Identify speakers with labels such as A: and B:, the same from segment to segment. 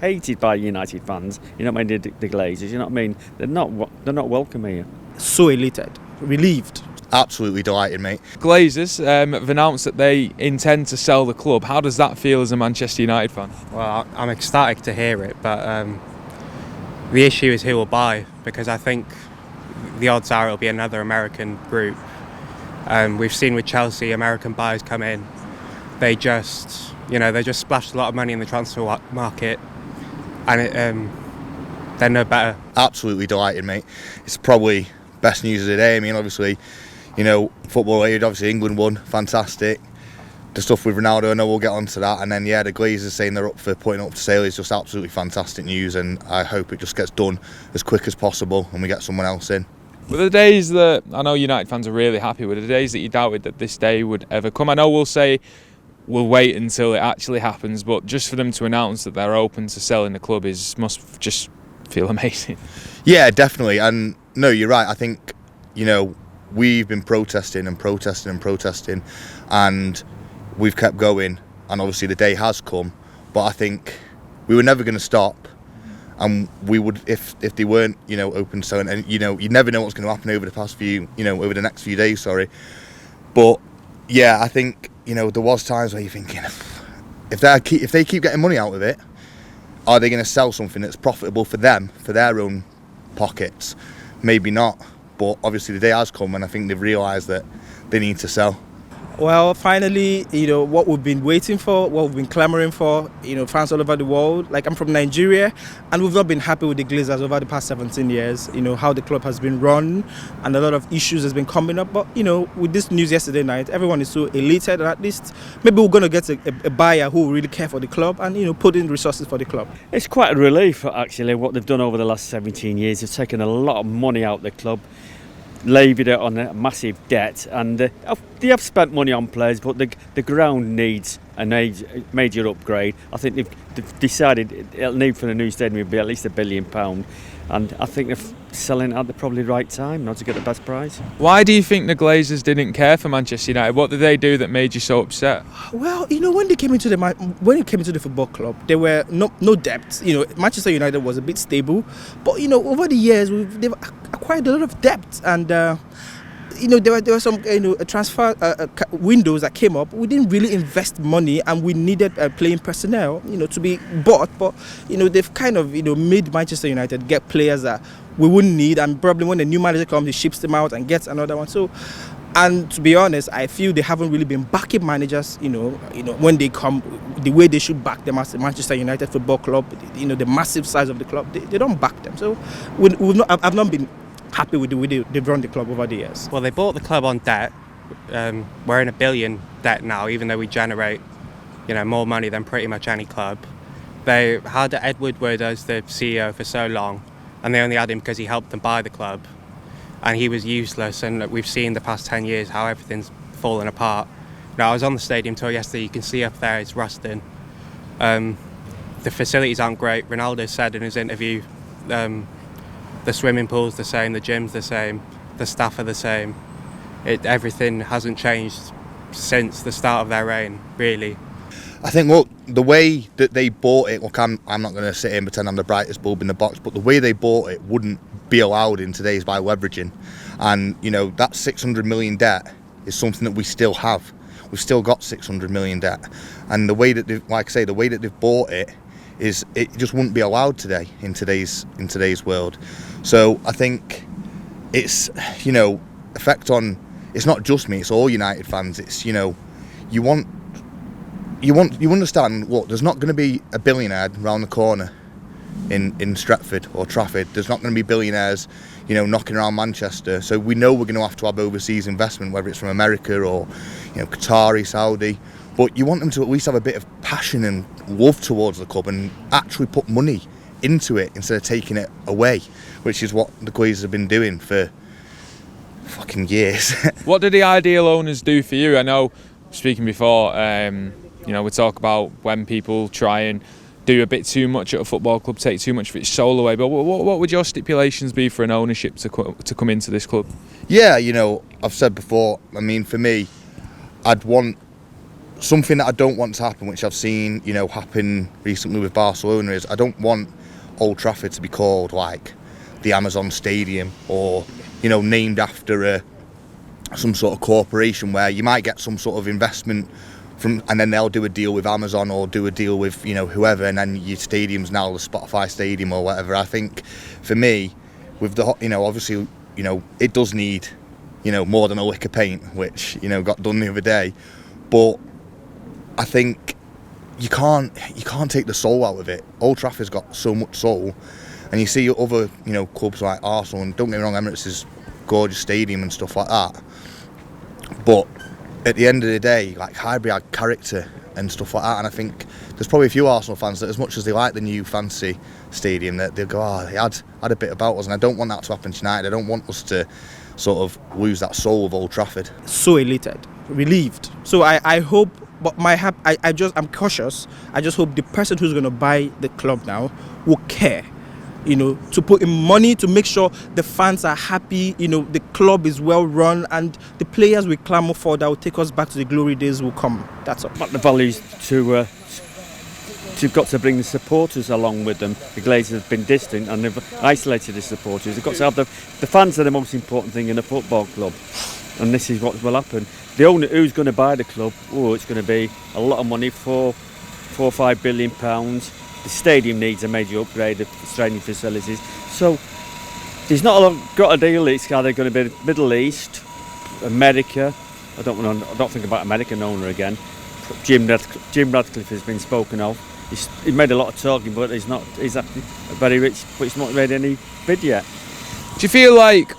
A: hated by United fans. You know what I mean? The Glazers. You know what I mean? They're not welcome here.
B: So elated, relieved.
C: Absolutely delighted, mate.
D: Glazers have announced that they intend to sell the club. How does that feel as a Manchester United fan?
E: Well, I'm ecstatic to hear it, but the issue is who will buy, because I think the odds are it'll be another American group. We've seen with Chelsea, American buyers come in. They just splashed a lot of money in the transfer market, and they're no better.
C: Absolutely delighted, mate. It's probably best news of the day. I mean, obviously, FootballJOE, obviously England won, fantastic. The stuff with Ronaldo, I know we'll get onto that. And then, the Glazers saying they're up for putting up to sale is just absolutely fantastic news, and I hope it just gets done as quick as possible and we get someone else in.
D: Were the days that, I know United fans are really happy, were the days that you doubted that this day would ever come? I know we'll say we'll wait until it actually happens, but just for them to announce that they're open to selling the club must just feel amazing.
C: Yeah, definitely. And no, you're right. I think, we've been protesting, and we've kept going, and obviously the day has come, but I think we were never going to stop, and we would, if they weren't, open to selling, and you never know what's going to happen over the next few days, but yeah, I think, there was times where you're thinking, if they keep getting money out of it, are they going to sell something that's profitable for them, for their own pockets? Maybe not, but obviously the day has come, and I think they've realised that they need to sell.
B: Well, finally, what we've been waiting for, what we've been clamouring for, fans all over the world. Like, I'm from Nigeria, and we've not been happy with the Glazers over the past 17 years, how the club has been run, and a lot of issues has been coming up. But, with this news yesterday night, everyone is so elated, and at least maybe we're going to get a buyer who will really care for the club and, put in resources for the club.
A: It's quite a relief, actually, what they've done over the last 17 years. They've taken a lot of money out of the club, levied it on a massive debt, and they have spent money on players, but the ground needs a major upgrade. I think they've decided it'll need for the new stadium will be at least £1 billion, and I think they're selling it at the probably right time, not to get the best price.
D: Why do you think the Glazers didn't care for Manchester United? What did they do that made you so upset?
B: Well, when they came into the football club, there were no debt. Manchester United was a bit stable, but over the years they've acquired a lot of debt, and there were some transfer windows that came up. We didn't really invest money, and we needed playing personnel to be bought, but they've kind of made Manchester United get players that we wouldn't need, and probably when a new manager comes, he ships them out and gets another one. So, and to be honest, I feel they haven't really been backing managers, when they come, the way they should back them as the Manchester United Football Club, the massive size of the club, they don't back them. So I've not been happy with the way they've run the club over the years.
E: Well, they bought the club on debt. We're in £1 billion debt now, even though we generate, more money than pretty much any club. They had Ed Woodward as the CEO for so long, and they only had him because he helped them buy the club, and he was useless. And we've seen the past 10 years how everything's fallen apart. I was on the stadium tour yesterday. You can see up there it's rusting. The facilities aren't great. Ronaldo said in his interview, the swimming pool's the same, the gym's the same, the staff are the same. Everything hasn't changed since the start of their reign, really.
C: I think, look, the way that they bought it, look, I'm not going to sit here and pretend I'm the brightest bulb in the box, but the way they bought it wouldn't be allowed in today's by leveraging. And, that 600 million debt is something that we still have. We've still got 600 million debt. And the way that the way that they've bought it just wouldn't be allowed today in today's world. So I think it's effect on, it's not just me, it's all United fans. It's you understand, look, there's not going to be a billionaire round the corner in Stretford or Trafford. There's not going to be billionaires knocking around Manchester. So we know we're going to have overseas investment, whether it's from America or Qatari, Saudi. But you want them to at least have a bit of passion and love towards the club and actually put money into it instead of taking it away, which is what the Glazers have been doing for fucking years.
D: What do the ideal owners do for you? I know, speaking before, we talk about when people try and do a bit too much at a football club, take too much of its soul away. But what would your stipulations be for an ownership to come into this club?
C: Yeah, I've said before, I mean, for me, I'd want something that I don't want to happen, which I've seen, happen recently with Barcelona, is I don't want Old Trafford to be called like the Amazon Stadium, or named after some sort of corporation where you might get some sort of investment from, and then they'll do a deal with Amazon or do a deal with whoever, and then your stadium's now the Spotify Stadium or whatever. I think for me, with the obviously it does need more than a lick of paint, which got done the other day, but I think you can't take the soul out of it. Old Trafford's got so much soul, and you see other clubs like Arsenal, and don't get me wrong, Emirates is a gorgeous stadium and stuff like that, but at the end of the day, like Highbury had character and stuff like that, and I think there's probably a few Arsenal fans that, as much as they like the new fancy stadium, that they'll go, they had a bit about us, and I don't want that to happen tonight. I don't want us to sort of lose that soul of Old Trafford.
B: So elated, relieved. So I hope, but I'm cautious. I just hope the person who's going to buy the club now will care, to put in money to make sure the fans are happy, the club is well run, and the players we clamour for that will take us back to the glory days will come. That's all.
A: But the values to you've got to bring the supporters along with them. The Glazers have been distant and they've isolated the supporters. They've got to have the fans are the most important thing in a football club, and this is what will happen. The owner, who's going to buy the club, it's going to be a lot of money, £4 or £5 billion. The stadium needs a major upgrade of training facilities. So there's not a lot, got a deal. It's either going to be Middle East, America. I don't think about American owner again. Jim Radcliffe has been spoken of. He made a lot of talking, but he's actually very rich, but he's not made any bid yet.
D: Do you feel like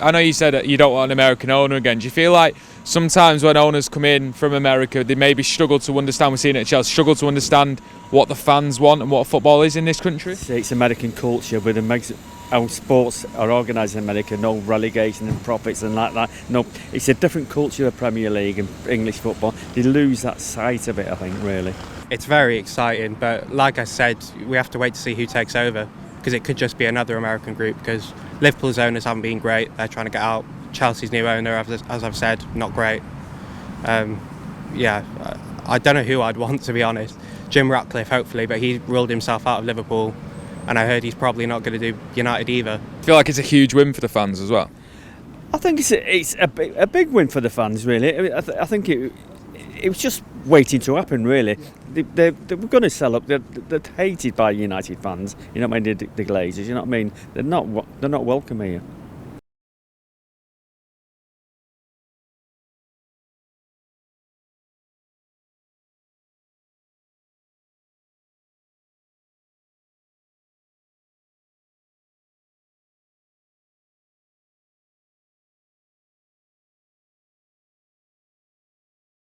D: I know you said you don't want an American owner again, do you feel like sometimes when owners come in from America, they maybe struggle to understand, we're seeing it at Chelsea, struggle to understand what the fans want and what football is in this country?
A: It's American culture, but it makes how sports are organised in America, no relegation and profits and like that. No, it's a different culture of Premier League and English football. They lose that sight of it, I think, really.
E: It's very exciting, but like I said, we have to wait to see who takes over, because it could just be another American group, because Liverpool's owners haven't been great. They're trying to get out. Chelsea's new owner, as I've said, not great. I don't know who I'd want, to be honest. Jim Ratcliffe, hopefully, but he ruled himself out of Liverpool, and I heard he's probably not going to do United either.
D: I feel like it's a huge win for the fans as well.
A: I think it's a big win for the fans, really. I think it was just waiting to happen, really. They were going to sell up. They're hated by United fans. You know what I mean? The Glazers. You know what I mean? They're not welcome here.